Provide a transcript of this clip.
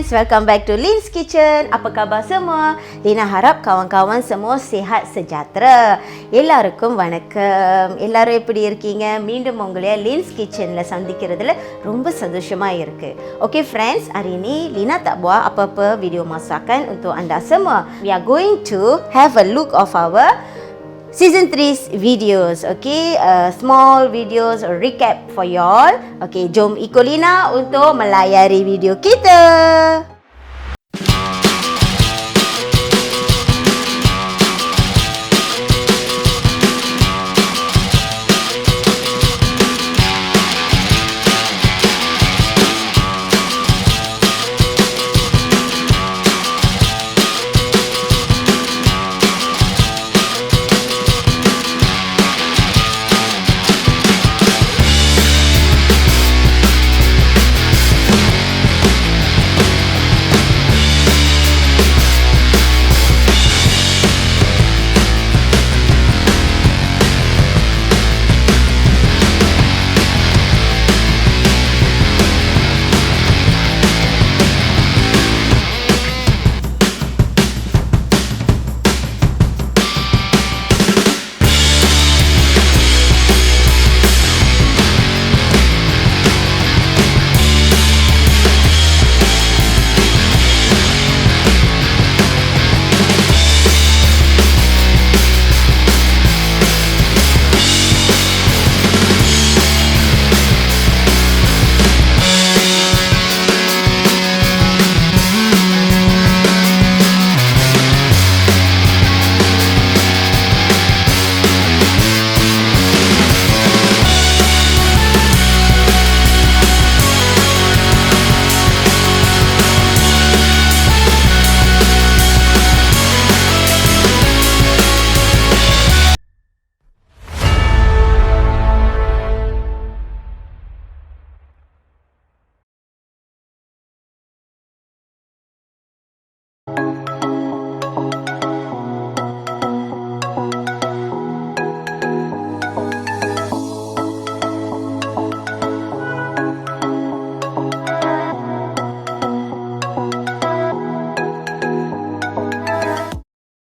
friends, welcome back to Lin's Kitchen. Apa khabar semua? Lina harap kawan-kawan semua sihat sejahtera. எல்லாருக்கும் வணக்கம். எல்லாரும் எப்படி இருக்கீங்க? மீண்டும் உங்களை Lin's Kitchenல சந்திக்கிறதுல ரொம்ப சந்தோஷமா இருக்கு. Okay friends, hari ini Lina tak buat apa-apa video masakan untuk anda semua. We are going to have a look of our Season 3 videos, okay, small videos recap for y'all. Okay, jom ikut Lina untuk melayari video kita.